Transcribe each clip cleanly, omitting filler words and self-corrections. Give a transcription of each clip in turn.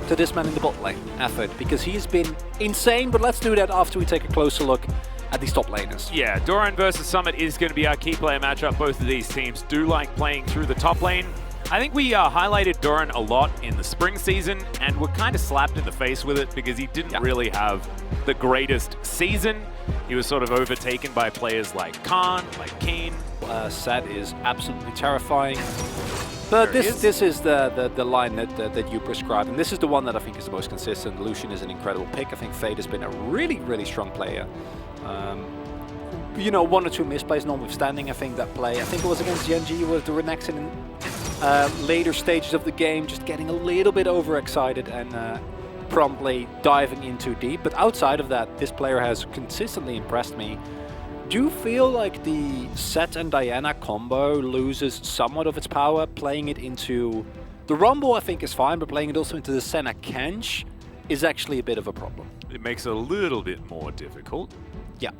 to this man in the bot lane, Effort, because he's been insane, but let's do that after we take a closer look at these top laners. Yeah, Doran versus Summit is going to be our key player matchup. Both of these teams do like playing through the top lane. I think we highlighted Doran a lot in the spring season, and were kind of slapped in the face with it because he didn't really have the greatest season. He was sort of overtaken by players like Khan, like Kane. Set is absolutely terrifying. But this is the line that you prescribe, and this is the one that I think is the most consistent. Lucian is an incredible pick. I think Fade has been a really, really strong player. You know, one or two misplays notwithstanding, I think that play, I think it was against Genji, was the Renekton in later stages of the game, just getting a little bit overexcited and promptly diving in too deep. But outside of that, this player has consistently impressed me. Do you feel like the Sett and Diana combo loses somewhat of its power, playing it into the Rumble I think is fine, but playing it also into the Senna Kench is actually a bit of a problem? It makes it a little bit more difficult. Yeah.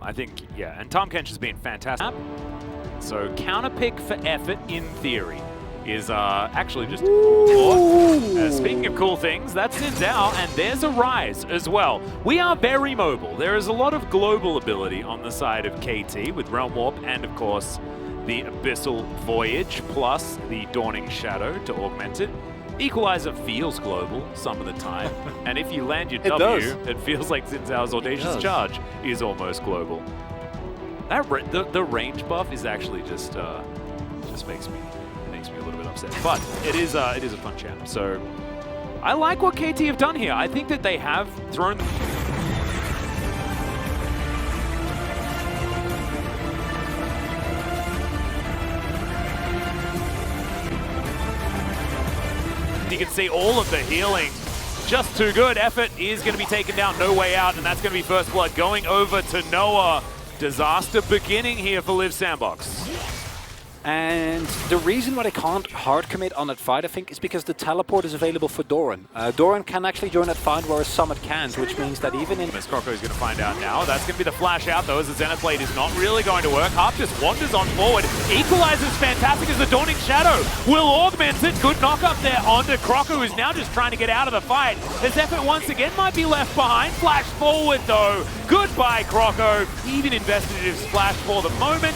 I think, yeah, and Tahm Kench has been fantastic. So counter pick for Effort, in theory, is actually just speaking of cool things, that's Xin Zhao, and there's a Rise as well. We are very mobile. There is a lot of global ability on the side of KT with Realm Warp and, of course, the Abyssal Voyage plus the Dawning Shadow to augment it. Equalizer feels global some of the time, and if you land your W, it feels like Xin Zhao's Audacious Charge is almost global. That the range buff is actually just makes me a little bit upset, but it is a fun champ. So I like what KT have done here. I think that they have thrown. You can see all of the healing, just too good. Effort is going to be taken down, no way out, and that's going to be first blood going over to Noah. Disaster beginning here for Liv Sandbox. And the reason why they can't hard commit on that fight, I think, is because the teleport is available for Doran. Doran can actually join that fight, whereas Summit can't, which means that even in... Miss Croco is going to find out now. That's going to be the flash out, though, as the Zenith Blade is not really going to work. Harp just wanders on forward. Equalizes fantastic as the Dawning Shadow will augment it. Good knock up there onto Croco, who's now just trying to get out of the fight. This Effort once again might be left behind. Flash forward, though. Goodbye, Croco. Even invested in his splash for the moment.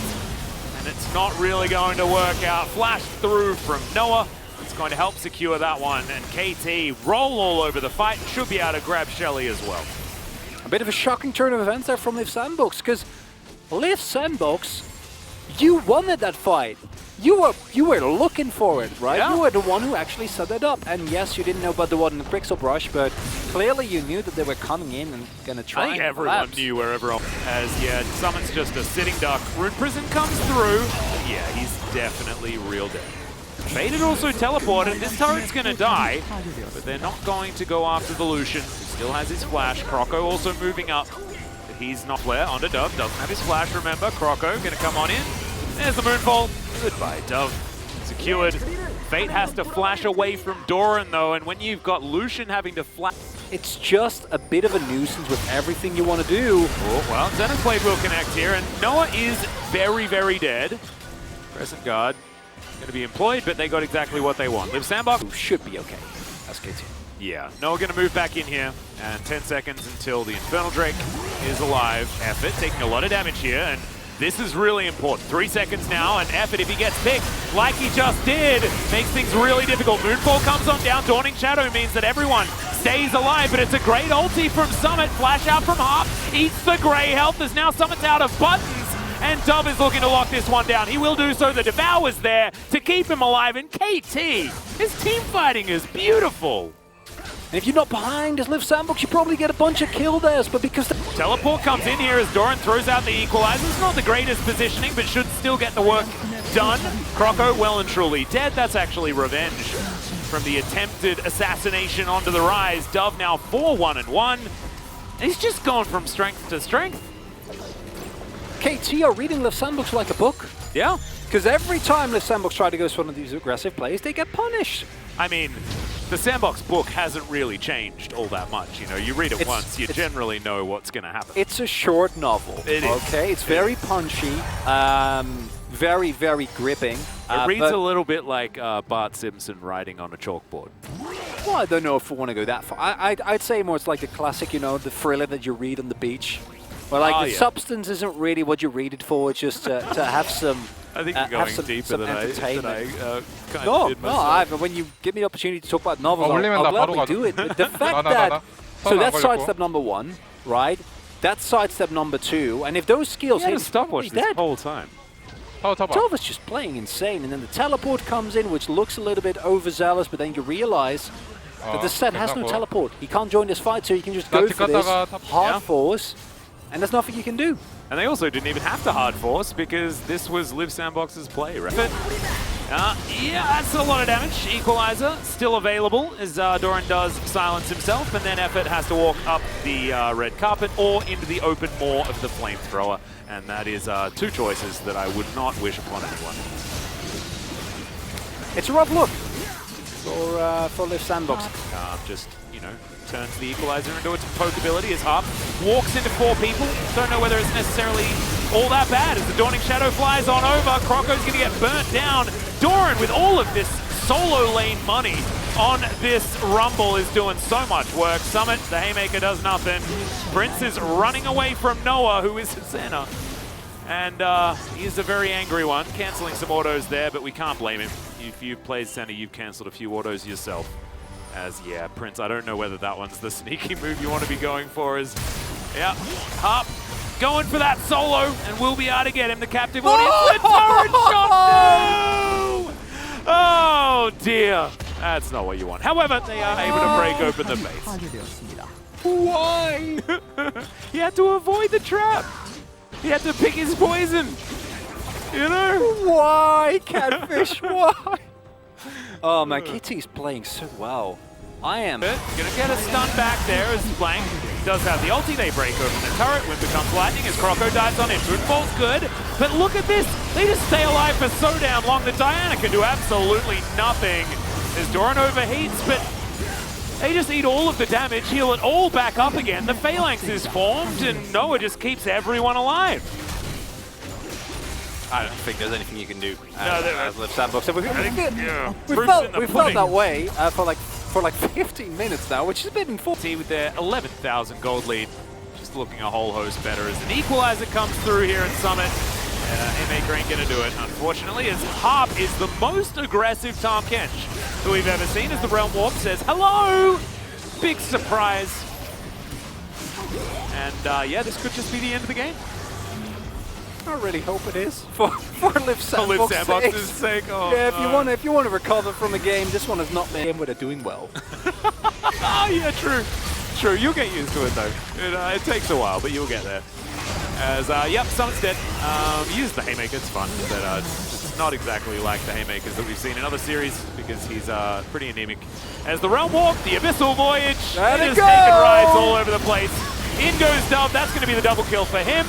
And it's not really going to work out. Flash through from Noah. It's going to help secure that one. And KT roll all over the fight and should be able to grab Shelly as well. A bit of a shocking turn of events there from Liv Sandbox, because Liv Sandbox, you wanted that fight. You were looking for it, right? Yeah. You were the one who actually set it up. And yes, you didn't know about the one in the Pixel Brush, but clearly you knew that they were coming in and going to try. I think everyone knew where everyone has. Yeah, Summon's just a sitting duck. Rune Prison comes through. Yeah, he's definitely real dead. Faded also teleported. This turret's going to die, but they're not going to go after the Lucian, who still has his flash. Croco also moving up. But he's not Flare onto Dove. Doesn't have his flash, remember. Croco going to come on in. There's the Moonfall. Goodbye, Dove. Secured. Fate has to flash away from Doran, though, and when you've got Lucian having to flash... It's just a bit of a nuisance with everything you want to do. Oh, well, Zenith Blade will connect here, and Noah is very, very dead. Crescent Guard going to be employed, but they got exactly what they want. Liv Sandbox should be okay. That's KT. Yeah, Noah going to move back in here, and 10 seconds until the Infernal Drake is alive. Effort taking a lot of damage here, and this is really important. 3 seconds now, and Effort, if he gets picked, like he just did, makes things really difficult. Moonfall comes on down. Dawning Shadow means that everyone stays alive, but it's a great ulti from Summit. Flash out from Harp, eats the grey health, as now Summit's out of buttons, and Dove is looking to lock this one down. He will do so. The Devour's there to keep him alive, and KT, his team fighting is beautiful. And if you're not behind as Liv Sandbox, you probably get a bunch of kill dares, but because the teleport comes in here as Doran throws out the equalizer. It's not the greatest positioning, but should still get the work done. Croco well and truly dead. That's actually revenge from the attempted assassination onto the Rise. Dove now 4-1-1. He's just gone from strength to strength. KT are reading Liv Sandbox like a book. Yeah. Because every time Liv Sandbox try to go for one of these aggressive plays, they get punished. I mean, the Sandbox book hasn't really changed all that much. You know, you read it once, you generally know what's going to happen. It's a short novel. It is. Okay, it's very punchy, very, very gripping. It reads a little bit like Bart Simpson writing on a chalkboard. Well, I don't know if we want to go that far. I'd say more it's like the classic, you know, the thriller that you read on the beach. Where like the substance isn't really what you read it for, it's just to have some I think you're going deeper than I kind of did myself. When you give me the opportunity to talk about novels, 올리면 I'll 나 바로 gladly do it. The fact 나. that... So 안 that's 걸렸고. sidestep number 1, right? That's sidestep number 2, and if those skills He had hit, a stopwatch he's this dead. whole time. 타워. Tova's just playing insane, and then the teleport comes in, which looks a little bit overzealous, but then you realize that the set has no 괜찮고. teleport. He can't join this fight, so you can just go for this 갔다가 탑- hard force, and there's nothing you can do. And they also didn't even have to hard force because this was Liv Sandbox's play, right? Yeah, that's a lot of damage. Equalizer still available as Doran does silence himself, and then Effort has to walk up the red carpet or into the open maw of the flamethrower. And that is 2 choices that I would not wish upon anyone. It's a rough look for Liv Sandbox. Just, you know, turns the equalizer into its poke ability as Harp walks into 4 people. Don't know whether it's necessarily all that bad as the Dawning Shadow flies on over. Croco's going to get burnt down. Doran, with all of this solo lane money on this Rumble, is doing so much work. Summit, the Haymaker does nothing. Prince is running away from Noah, who is at center. And he's a very angry one, cancelling some autos there, but we can't blame him. If you've played center, you've cancelled a few autos yourself. As, yeah, Prince, I don't know whether that one's the sneaky move you want to be going for. Is, yeah, Harp going for that solo, and we'll be able to get him. The captive audience, the turret shot, no! Oh, dear. That's not what you want. However, they are able to break open the base. Why? He had to avoid the trap. He had to pick his poison. You know? Why, Catfish? Why? Oh man, KT's playing so well. I am. Gonna get a stun back there as Blank does have the ulti. They break open the turret. Wind becomes lightning as Croco dives on into it. Falls good. But look at this. They just stay alive for so damn long that Diana can do absolutely nothing. As Doran overheats, but they just eat all of the damage, heal it all back up again. The Phalanx is formed, and Noah just keeps everyone alive. I don't think there's anything you can do No, as Liv Sandbox. We we felt that way for like 15 minutes now, which has been with their 11,000 gold lead, just looking a whole host better as an equalizer comes through here in Summit. Haymaker ain't gonna do it, unfortunately, as Harp is the most aggressive Tahm Kench that we've ever seen as the Realm Warp says, hello! Big surprise. And yeah, this could just be the end of the game. I really hope it is for Liv Sandbox's sake. Oh, yeah, if you want to recover from a game, this one is not the game where they're doing well. Oh yeah, true. True, you'll get used to it though. It takes a while, but you'll get there. As, yep, Summit's dead. Use the Haymaker, it's fun, but it's not exactly like the Haymakers that we've seen in other series because he's pretty anemic. As the Realm Warp, the Abyssal Voyage, Let it just go! taking rides all over the place. In goes Dove, that's going to be the double kill for him.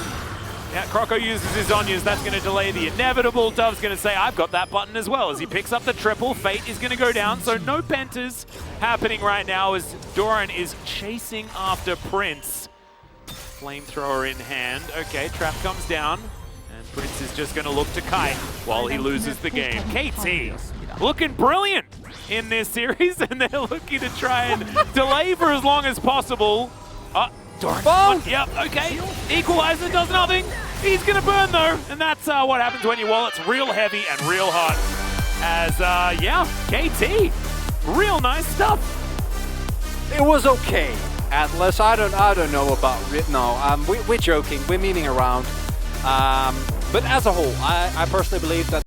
Yeah, Croco uses his Onyas, that's going to delay the inevitable. Dove's going to say, I've got that button as well, as he picks up the triple. Fate is going to go down, so no pentas happening right now as Doran is chasing after Prince. Flamethrower in hand. Okay, trap comes down, and Prince is just going to look to kite while he loses the game. KT looking brilliant in this series, and they're looking to try and delay for as long as possible. Doran. Yep, okay. Equalizer does nothing. He's going to burn though, and that's what happens when your wallet's real heavy and real hot. As, yeah, KT, real nice stuff. It was okay. Atlas, I don't know about no. We're joking. We're memeing around. But as a whole, I personally believe that